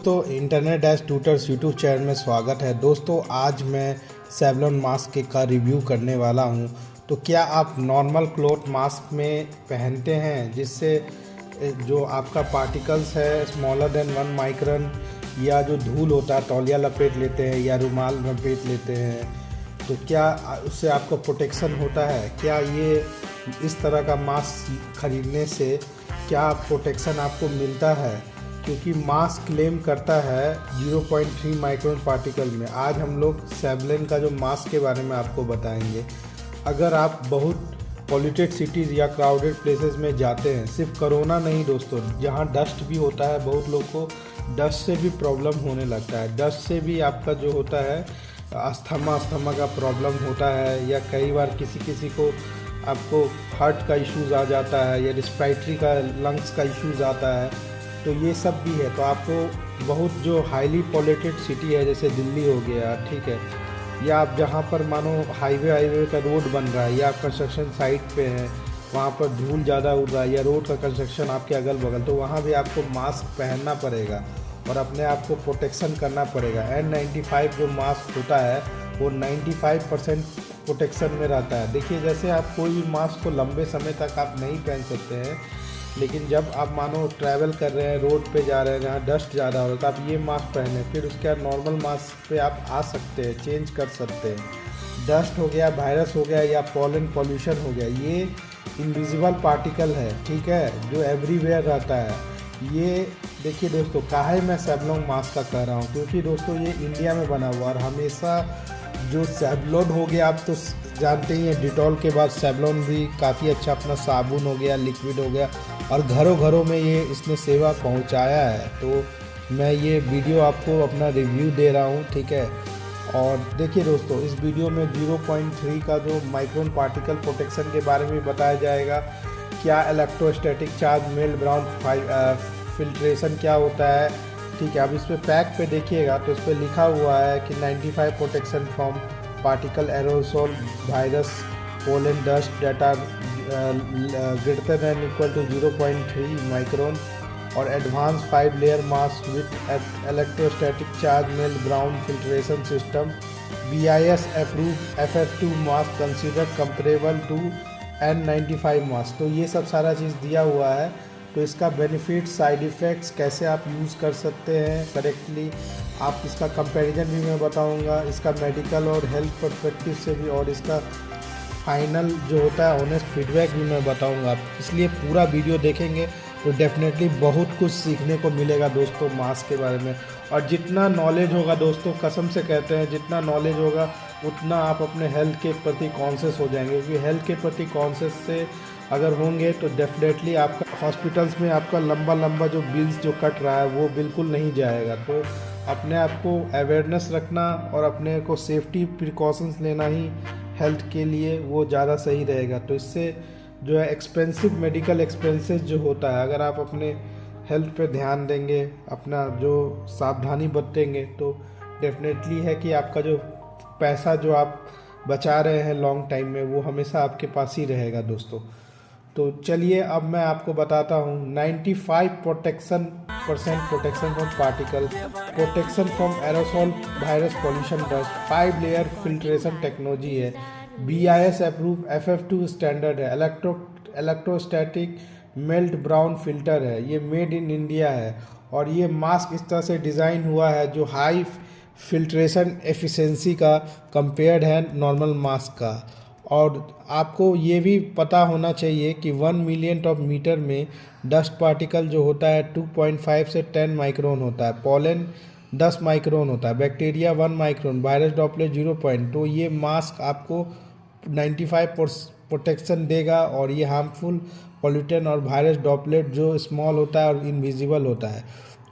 दोस्तों, internet dash tutors YouTube channel में स्वागत है। दोस्तों, आज मैं सेवलॉन मास्क का रिव्यू करने वाला हूं। तो क्या आप नॉर्मल क्लॉथ मास्क में पहनते हैं जिससे जो आपका पार्टिकल्स है स्मॉलर देन 1 माइक्रोन, या जो धूल होता है तौलिया लपेट लेते हैं या रुमाल लपेट लेते हैं, तो क्या उससे आपको प्रोटेक्शन होता है? क्या ये इस तरह का मास्क खरीदने से क्या प्रोटेक्शन आपको मिलता है? क्योंकि मास्क क्लेम करता है 0.3 माइक्रोन पार्टिकल में। आज हम लोग सेवलॉन का जो मास्क के बारे में आपको बताएंगे। अगर आप बहुत पॉल्यूटेड सिटीज़ या क्राउडेड प्लेसेस में जाते हैं, सिर्फ कोरोना नहीं दोस्तों, जहाँ डस्ट भी होता है, बहुत लोग को डस्ट से भी प्रॉब्लम होने लगता है। डस्ट से भी आपका जो होता है अस्थमा का प्रॉब्लम होता है, या कई बार किसी को आपको हार्ट का इश्यूज़ आ जाता है या रिस्पिरेटरी का लंग्स का इश्यूज़ आता है, तो ये सब भी है। तो आपको बहुत जो हाईली पॉल्यूटेड सिटी है जैसे दिल्ली हो गया, ठीक है, या आप जहाँ पर मानो हाईवे का रोड बन रहा है या आप कंस्ट्रक्शन साइट पे हैं, वहाँ पर धूल ज़्यादा उड़ रहा है या रोड का कंस्ट्रक्शन आपके अगल बगल, तो वहाँ भी आपको मास्क पहनना पड़ेगा और अपने आप को प्रोटेक्शन करना पड़ेगा। N95 जो मास्क होता है वो 95% प्रोटेक्शन में रहता है। देखिए, जैसे आप कोई भी मास्क को लंबे समय तक आप नहीं पहन सकते हैं, लेकिन जब आप मानो ट्रैवल कर रहे हैं, रोड पे जा रहे हैं जहाँ डस्ट ज़्यादा हो रहा है, तो आप ये मास्क पहने, फिर उसके बाद नॉर्मल मास्क पे आप आ सकते हैं, चेंज कर सकते हैं। डस्ट हो गया, वायरस हो गया या पॉलन पॉल्यूशन हो गया, ये इनविजिबल पार्टिकल है, ठीक है, जो एवरीवेयर रहता है। ये देखिए दोस्तों, काहे मैं सेवलॉन मास्क का कह रहा हूँ, क्योंकि दोस्तों ये इंडिया में बना हुआ और हमेशा जो सेवलॉन हो गया, आप तो जानते ही हैं, डिटॉल के बाद सेवलॉन भी काफ़ी अच्छा अपना साबुन हो गया, लिक्विड हो गया, और घरों घरों में ये इसने सेवा पहुंचाया है। तो मैं ये वीडियो आपको अपना रिव्यू दे रहा हूं, ठीक है। और देखिए दोस्तों, इस वीडियो में 0.3 का जो माइक्रोन पार्टिकल प्रोटेक्शन के बारे में बताया जाएगा। क्या electrostatic charge melt brown filtration क्या होता है, ठीक है। अब इस पर पैक पे देखिएगा तो इस पर लिखा हुआ है कि 95 protection from particle aerosol virus pollen dust that are greater than equal to 0.3 micron और advance 5 layer mask with electrostatic charge melt brown filtration system BIS approve FF2 mask consider comparable to N95 mask. तो ये सब सारा चीज़ दिया हुआ है। तो इसका बेनिफिट, साइड इफ़ेक्ट्स, कैसे आप यूज़ कर सकते हैं करेक्टली, आप इसका कंपैरिजन भी मैं बताऊंगा, इसका मेडिकल और हेल्थ पर्सपेक्टिव से भी, और इसका फाइनल जो होता है ऑनेस्ट फीडबैक भी मैं बताऊंगा। आप इसलिए पूरा वीडियो देखेंगे तो डेफिनेटली बहुत कुछ सीखने को मिलेगा दोस्तों मास्क के बारे में। और जितना नॉलेज होगा दोस्तों, कसम से कहते हैं, जितना नॉलेज होगा उतना आप अपने हेल्थ के प्रति कॉन्शियस हो जाएंगे, क्योंकि हेल्थ के प्रति कॉन्शियस से अगर होंगे तो डेफिनेटली आपका हॉस्पिटल्स में आपका लंबा जो बिल्स जो कट रहा है वो बिल्कुल नहीं जाएगा। तो अपने आप को अवेयरनेस रखना और अपने को सेफ्टी प्रिकॉशंस लेना ही हेल्थ के लिए वो ज़्यादा सही रहेगा। तो इससे जो है एक्सपेंसिव मेडिकल एक्सपेंसेस जो होता है, अगर आप अपने हेल्थ पे ध्यान देंगे, अपना जो सावधानी बरतेंगे, तो डेफिनेटली है कि आपका जो पैसा जो आप बचा रहे हैं लॉन्ग टाइम में, वो हमेशा आपके पास ही रहेगा दोस्तों। तो चलिए अब मैं आपको बताता हूँ 95 protection from particle, protection from aerosol virus pollution dust, 5 layer filtration technology है, BIS अप्रूव FF2 स्टैंडर्ड है, इलेक्ट्रोस्टैटिक मेल्ट ब्राउन फिल्टर है, ये मेड इन इंडिया है। और ये मास्क इस तरह से डिज़ाइन हुआ है जो हाई फिल्ट्रेशन एफिशिएंसी का कंपेयर्ड है नॉर्मल मास्क का। और आपको ये भी पता होना चाहिए कि 1 मिलियन ऑफ मीटर में डस्ट पार्टिकल जो होता है 2.5 से 10 माइक्रोन होता है, पॉलन 10 माइक्रोन होता है, बैक्टीरिया 1 माइक्रोन, वायरस ड्रॉपलेट 0. तो ये मास्क आपको 95 प्रोटेक्शन देगा। और ये हार्मफुल पॉल्यूटेंट और वायरस ड्रॉपलेट जो स्मॉल होता है और इनविजिबल होता है।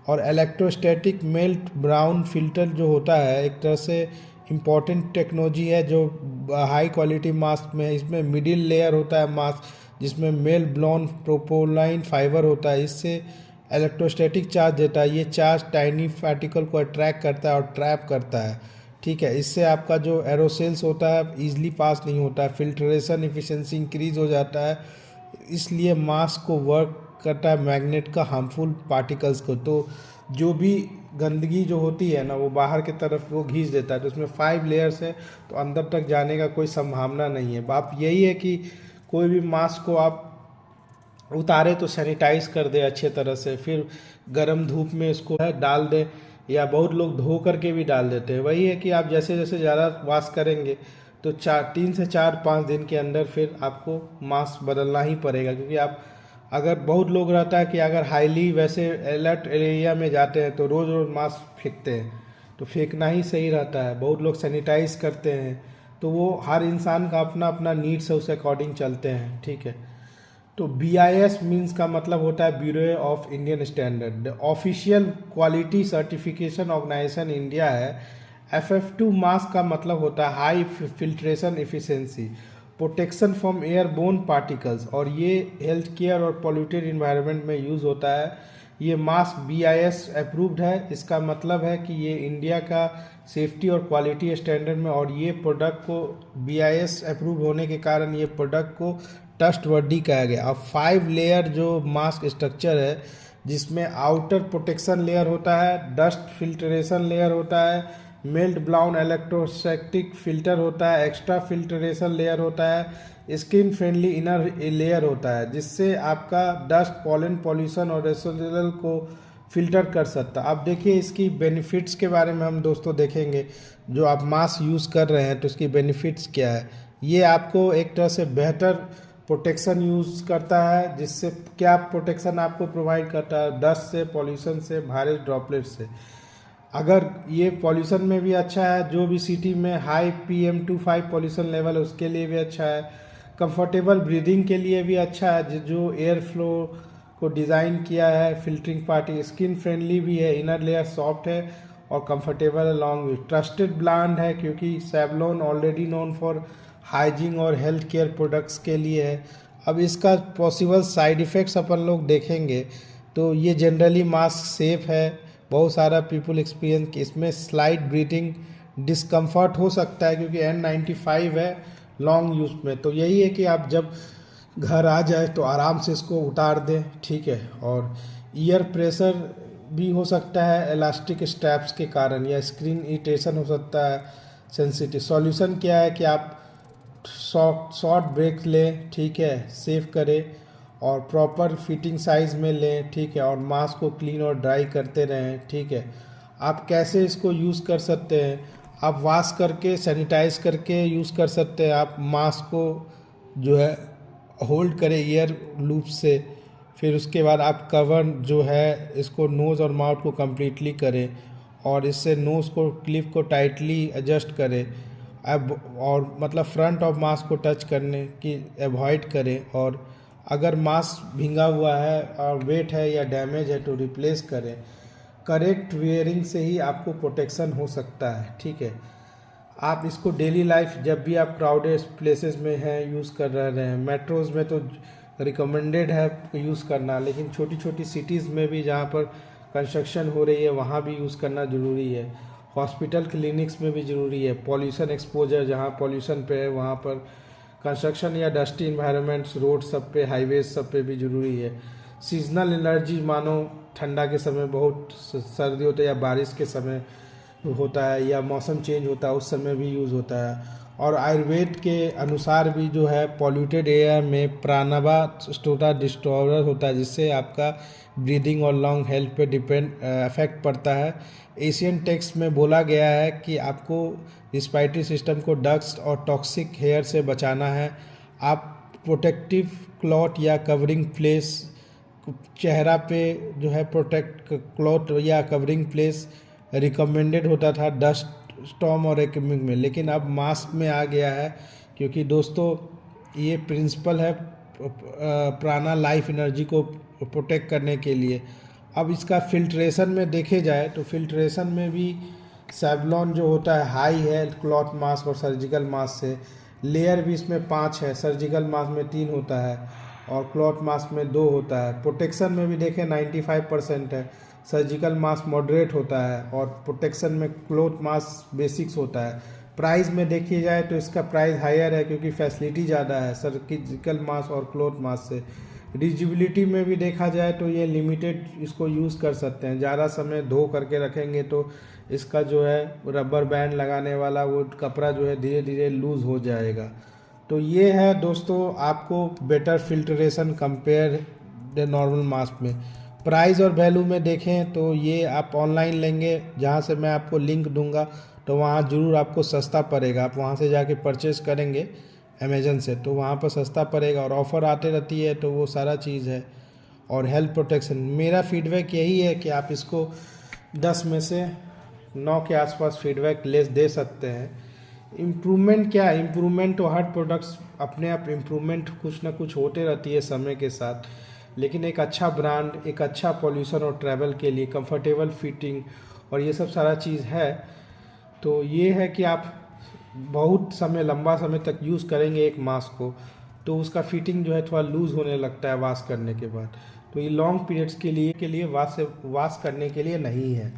और इलेक्ट्रोस्टैटिक मेल्ट ब्राउन फिल्टर जो होता है एक तरह से इम्पॉर्टेंट टेक्नोलॉजी है जो हाई क्वालिटी मास्क में है। इसमें मिडिल लेयर होता है मास्क जिसमें मेल ब्लॉन प्रोपोलाइन फाइबर होता है, इससे इलेक्ट्रोस्टैटिक चार्ज देता है। ये चार्ज टाइनी पार्टिकल को अट्रैक्ट करता है और ट्रैप करता है, ठीक है। इससे आपका जो एरोसेल्स होता है ईजिली पास नहीं होता है, फिल्ट्रेशन एफिशिएंसी इंक्रीज हो जाता है। इसलिए मास्क को वर्क करता है मैग्नेट का हार्मफुल पार्टिकल्स को। तो जो भी गंदगी जो होती है ना वो बाहर की तरफ वो खींच देता है। तो इसमें 5 लेयर्स है, तो अंदर तक जाने का कोई संभावना नहीं है। बात यही है कि कोई भी मास्क को आप उतारे तो सैनिटाइज कर दे अच्छे तरह से, फिर गर्म धूप में इसको है डाल दे, या बहुत लोग धो करके भी डाल देते हैं। वही है कि आप जैसे जैसे ज़्यादा वॉश करेंगे तो 3 से 4 5 दिन के अंदर फिर आपको मास्क बदलना ही पड़ेगा। क्योंकि आप अगर बहुत लोग रहता है कि अगर हाईली वैसे अलर्ट एरिया में जाते हैं तो रोज़ रोज़ मास्क फेंकते हैं, तो फेंकना ही सही रहता है। बहुत लोग सैनिटाइज करते हैं, तो वो हर इंसान का अपना अपना नीड्स है, उस अकॉर्डिंग चलते हैं, ठीक है। तो BIS मीन्स का मतलब होता है bureau of Indian standard, official quality certification organisation India है। FF2 मास्क का मतलब होता है high filtration efficiency, protection from airborne particles, और ये हेल्थ केयर और पॉल्यूटेड इन्वायरमेंट में यूज़ होता है। ये मास्क BIS अप्रूव्ड है। इसका मतलब है कि ये इंडिया का सेफ्टी और क्वालिटी स्टैंडर्ड में, और ये प्रोडक्ट को BIS अप्रूव होने के कारण ये प्रोडक्ट को ट्रस्टवर्दी कहा गया। अब 5 लेयर जो मास्क स्ट्रक्चर है, जिसमें आउटर प्रोटेक्शन लेयर होता है, डस्ट फिल्ट्रेशन लेयर होता है, मेल्ट ब्लाउन इलेक्ट्रोस्टैटिक फिल्टर होता है, एक्स्ट्रा फिल्ट्रेशन लेयर होता है, स्किन फ्रेंडली इनर लेयर होता है, जिससे आपका डस्ट, पॉलन, पॉल्यूशन और रेसिडुअल को फिल्टर कर सकता है। अब देखिए इसकी बेनिफिट्स के बारे में हम दोस्तों देखेंगे। जो आप मास्क यूज़ कर रहे हैं तो इसकी बेनिफिट्स क्या है। ये आपको एक तरह से बेहतर प्रोटेक्शन यूज़ करता है, जिससे क्या प्रोटेक्शन आपको प्रोवाइड करता है, डस्ट से, पॉल्यूशन से, वायरस ड्रॉपलेट से। अगर ये पॉल्यूशन में भी अच्छा है, जो भी सिटी में हाई PM2.5 पॉल्यूशन लेवल है उसके लिए भी अच्छा है। कंफर्टेबल ब्रीदिंग के लिए भी अच्छा है, जो एयर फ्लो को डिज़ाइन किया है फिल्टरिंग पार्टी। स्किन फ्रेंडली भी है, इनर लेयर सॉफ्ट है और कंफर्टेबल है लॉन्ग विथ। ट्रस्टेड ब्रांड है, क्योंकि Savlon already known for hygiene और हेल्थ केयर प्रोडक्ट्स के लिए है। अब इसका पॉसिबल साइड इफ़ेक्ट्स अपन लोग देखेंगे तो ये जनरली मास्क सेफ है, बहुत सारा पीपल एक्सपीरियंस कि इसमें स्लाइट ब्रीथिंग डिस्कम्फर्ट हो सकता है, क्योंकि N95 है लॉन्ग यूज़ में। तो यही है कि आप जब घर आ जाए तो आराम से इसको उतार दें, ठीक है। और ईयर प्रेशर भी हो सकता है इलास्टिक स्ट्रैप्स के कारण, या स्क्रीन इरिटेशन हो सकता है सेंसिटिव। सॉल्यूशन क्या है कि आप शॉर्ट ब्रेक लें, ठीक है, सेव करें और प्रॉपर फिटिंग साइज़ में लें, ठीक है, और मास्क को क्लीन और ड्राई करते रहें, ठीक है। आप कैसे इसको यूज़ कर सकते हैं, आप वॉश करके सैनिटाइज करके यूज़ कर सकते हैं। आप मास्क को जो है होल्ड करें ईयर लूप से, फिर उसके बाद आप कवर जो है इसको नोज़ और माउथ को कम्प्लीटली करें, और इससे नोज़ को क्लिप को टाइटली एडजस्ट करें। अब और मतलब फ्रंट ऑफ मास्क को टच करने की अवॉइड करें, और अगर मास्क भींगा हुआ है और वेट है या डैमेज है तो रिप्लेस करें। करेक्ट वेयरिंग से ही आपको प्रोटेक्शन हो सकता है, ठीक है। आप इसको डेली लाइफ जब भी आप क्राउडेड प्लेसेस में हैं यूज़ कर रहे हैं। मेट्रोज़ में तो रिकमेंडेड है यूज़ करना, लेकिन छोटी छोटी सिटीज़ में भी जहाँ पर कंस्ट्रक्शन हो रही है वहाँ भी यूज़ करना ज़रूरी है। हॉस्पिटल क्लिनिक्स में भी ज़रूरी है। पॉल्यूशन एक्सपोजर जहाँ पॉल्यूशन पे है वहाँ पर, कंस्ट्रक्शन या डस्टी इन्वायरमेंट्स रोड सब पे, हाईवेज सब पे भी ज़रूरी है। सीजनल एलर्जी मानो ठंडा के समय बहुत सर्दी होता है, या बारिश के समय होता है, या मौसम चेंज होता है उस समय भी यूज़ होता है। और आयुर्वेद के अनुसार भी जो है पॉल्यूटेड एयर में प्राणवा स्टोटा डिस्टॉर्डर होता है, जिससे आपका ब्रीदिंग और लंग हेल्थ पे इफेक्ट पड़ता है। एशियन टेक्स्ट में बोला गया है कि आपको रिस्पायरेटरी सिस्टम को डस्ट और टॉक्सिक हेयर से बचाना है। आप प्रोटेक्टिव क्लॉथ या कवरिंग प्लेस चेहरा पे जो है प्रोटेक्ट क्लॉथ या कवरिंग प्लेस रिकमेंडेड होता था डस्ट स्टॉर्म और एक्मिंग में, लेकिन अब मास्क में आ गया है। क्योंकि दोस्तों ये प्रिंसिपल है प्राणा लाइफ एनर्जी को प्रोटेक्ट करने के लिए। अब इसका फिल्ट्रेशन में देखे जाए तो फिल्ट्रेशन में भी सेवलॉन जो होता है हाई है क्लॉथ मास्क और सर्जिकल मास्क से। लेयर भी इसमें 5 है, सर्जिकल मास्क में 3 होता है और क्लॉथ मास्क में 2 होता है। प्रोटेक्शन में भी देखें 95% है, सर्जिकल मास्क मॉडरेट होता है और प्रोटेक्शन में क्लॉथ मास्क बेसिक्स होता है। प्राइस में देखी जाए तो इसका प्राइस हायर है क्योंकि फैसिलिटी ज़्यादा है सर्जिकल मास्क और क्लॉथ मास्क से। रीयूजेबिलिटी में भी देखा जाए तो ये लिमिटेड इसको यूज़ कर सकते हैं। ज़्यादा समय धो करके रखेंगे तो इसका जो है रबर बैंड लगाने वाला वो कपड़ा जो है धीरे धीरे लूज़ हो जाएगा। तो ये है दोस्तों आपको better filtration compare the normal mask में। प्राइस और वैल्यू में देखें तो ये आप ऑनलाइन लेंगे, जहाँ से मैं आपको लिंक दूंगा, तो वहाँ ज़रूर आपको सस्ता पड़ेगा। आप वहाँ से जाके परचेस करेंगे अमेज़न से तो वहाँ पर सस्ता पड़ेगा, और ऑफ़र आते रहती है तो वो सारा चीज़ है। और हेल्थ प्रोटेक्शन, मेरा फीडबैक यही है कि आप इसको 10 में से 9 के आसपास फीडबैक दे सकते हैं। इम्प्रूवमेंट क्या है, इम्प्रूवमेंट तो हर प्रोडक्ट्स अपने आप इम्प्रूवमेंट कुछ ना कुछ होते रहती है समय के साथ, लेकिन एक अच्छा ब्रांड, एक अच्छा पॉल्यूशन और ट्रैवल के लिए कंफर्टेबल फिटिंग और ये सब सारा चीज़ है। तो ये है कि आप बहुत समय, लंबा समय तक यूज़ करेंगे एक मास्क को तो उसका फिटिंग जो है थोड़ा लूज़ होने लगता है वॉश करने के बाद। तो ये लॉन्ग पीरियड्स के लिए वॉश करने के लिए नहीं है।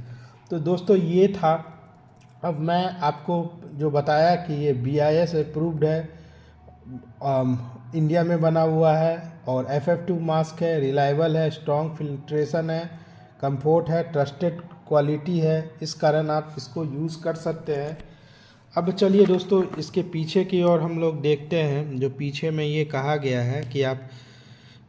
तो दोस्तों ये था, अब मैं आपको जो बताया कि ये BIS अप्रूव्ड है, इंडिया में बना हुआ है, और FF2 मास्क है, रिलायबल है, स्ट्रॉन्ग फिल्ट्रेशन है, कंफर्ट है, ट्रस्टेड क्वालिटी है, इस कारण आप इसको यूज़ कर सकते हैं। अब चलिए दोस्तों इसके पीछे की ओर हम लोग देखते हैं। जो पीछे में ये कहा गया है कि आप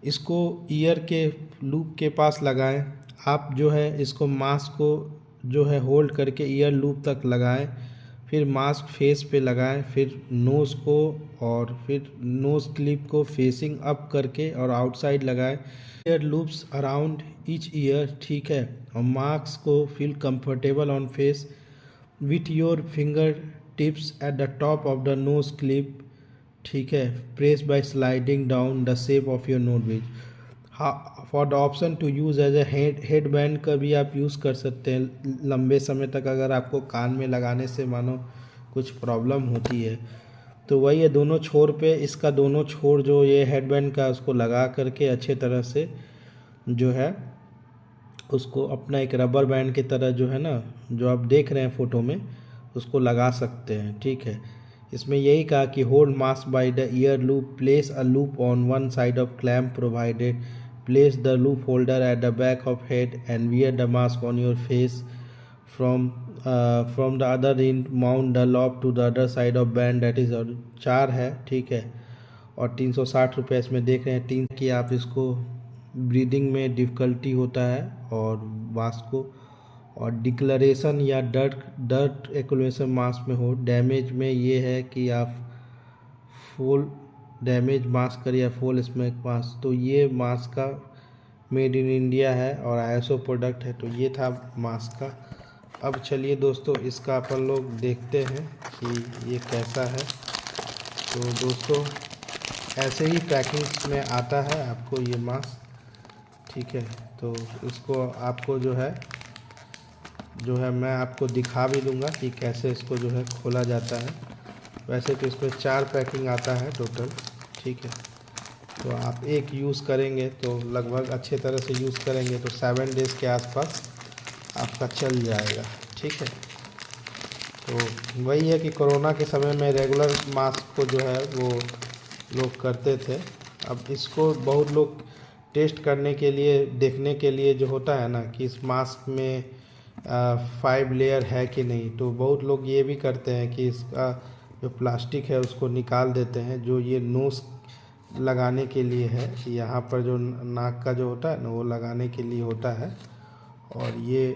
इसको ईयर के लूप के पास लगाएं। आप जो है इसको मास्क को जो है होल्ड करके ईयर लूप तक लगाएं, फिर मास्क फेस पे लगाएं, फिर नोज़ को और फिर नोज़ क्लिप को फेसिंग अप करके और आउटसाइड लगाएं। Ear loops around each ear, ठीक है। और मास्क को feel comfortable on face with your finger tips at the top of the nose clip, ठीक है। Press by sliding down the shape of your nose bridge. For the option to use as a head band का भी आप use कर सकते हैं लंबे समय तक, अगर आपको कान में लगाने से मानो कुछ प्रॉब्लम होती है तो वही है, दोनों छोर पे इसका दोनों छोर जो ये हेड बैंड का उसको लगा करके अच्छे तरह से जो है उसको अपना एक रबर बैंड की तरह जो है ना, जो आप देख रहे हैं फ़ोटो में, उसको लगा सकते हैं, ठीक है। इसमें यही कहा कि hold mask by the ear loop, place a loop on one side of clamp provided, place the loop holder at the back of head and wear the mask on your face from the other end mount the loop to the other side of band, that is 4 है, ठीक है। और 360 रुपये इसमें देख रहे हैं। 3 कि आप इसको ब्रीदिंग में डिफ़िकल्टी होता है और मास्क को, और डिक्लरेशन या डर्ट एक्युलेशन मास्क में हो। डैमेज में ये है कि आप फुल डैमेज मास्क करिए या फुल स्मैक मास्क, तो ये मास्क का मेड इन इंडिया है और ISO प्रोडक्ट है। तो ये था मास्क का। अब चलिए दोस्तों इसका अपन लोग देखते हैं कि ये कैसा है। तो दोस्तों ऐसे ही पैकिंग में आता है आपको ये मास्क, ठीक है। तो इसको आपको जो है मैं आपको दिखा भी दूंगा कि कैसे इसको जो है खोला जाता है। वैसे तो इसमें 4 पैकिंग आता है टोटल, ठीक है। तो आप एक यूज़ करेंगे तो लगभग अच्छे तरह से यूज़ करेंगे तो 7 डेज़ के आसपास आपका चल जाएगा, ठीक है। तो वही है कि कोरोना के समय में रेगुलर मास्क को जो है वो लोग करते थे। अब इसको बहुत लोग टेस्ट करने के लिए, देखने के लिए जो होता है ना कि इस मास्क में 5 लेयर है कि नहीं, तो बहुत लोग ये भी करते हैं कि इसका जो प्लास्टिक है उसको निकाल देते हैं, जो ये नोज़ लगाने के लिए है, यहाँ पर जो नाक का जो होता है ना वो लगाने के लिए होता है, और ये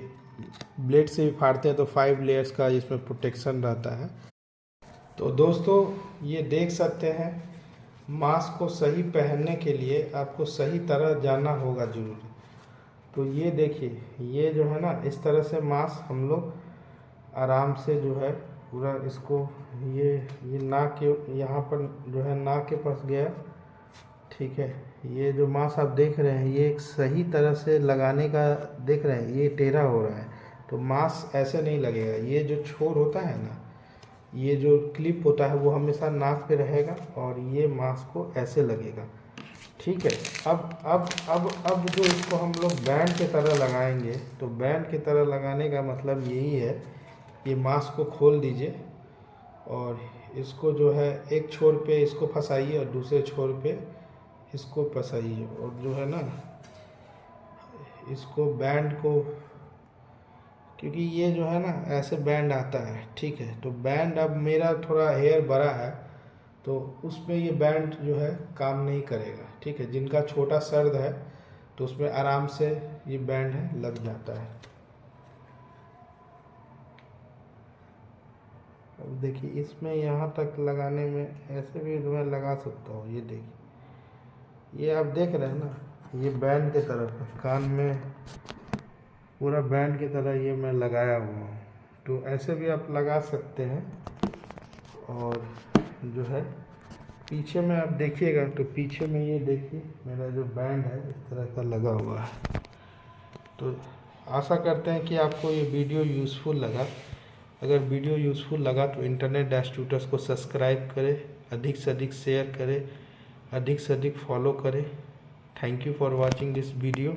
ब्लेड से भी फाड़ते हैं तो 5 लेयर्स का इसमें प्रोटेक्शन रहता है। तो दोस्तों ये देख सकते हैं, मास्क को सही पहनने के लिए आपको सही तरह जानना होगा जरूर। तो ये देखिए, ये जो है ना इस तरह से मास्क हम लोग आराम से जो है पूरा इसको, ये नाक के यहाँ पर जो है नाक के पास गया, ठीक है। ये जो मास्क आप देख रहे हैं ये एक सही तरह से लगाने का देख रहे हैं, ये टेढ़ा हो रहा है तो मास्क ऐसे नहीं लगेगा। ये जो छोर होता है ना, ये जो क्लिप होता है वो हमेशा नाक पे रहेगा और ये मास्क को ऐसे लगेगा, ठीक है। अब जो इसको हम लोग बैंड की तरह लगाएंगे, तो बैंड की तरह लगाने का मतलब यही है, ये मास्क को खोल दीजिए और इसको जो है एक छोर पे इसको फंसाइए और दूसरे छोर पे इसको फंसाइए और जो है ना इसको बैंड को, क्योंकि ये जो है ना ऐसे बैंड आता है, ठीक है। तो बैंड अब मेरा थोड़ा हेयर बड़ा है तो उसमें ये बैंड जो है काम नहीं करेगा, ठीक है। जिनका छोटा सर्द है तो उसमें आराम से ये बैंड है लग जाता है। अब देखिए इसमें यहाँ तक लगाने में ऐसे भी मैं लगा सकता हूँ। ये देखिए, ये आप देख रहे हैं ना, ये बैंड की तरफ कान में पूरा बैंड की तरह ये मैं लगाया हुआ हूँ। तो ऐसे भी आप लगा सकते हैं। और जो है पीछे में आप देखिएगा तो पीछे में ये देखिए मेरा जो बैंड है इस तरह का लगा हुआ है। तो आशा करते हैं कि आपको ये वीडियो यूज़फुल लगा। अगर वीडियो यूज़फुल लगा तो इंटरनेट डैश ट्यूटर्स को सब्सक्राइब करें, अधिक से अधिक शेयर करें, अधिक से अधिक फॉलो करें। Thank you for watching this video.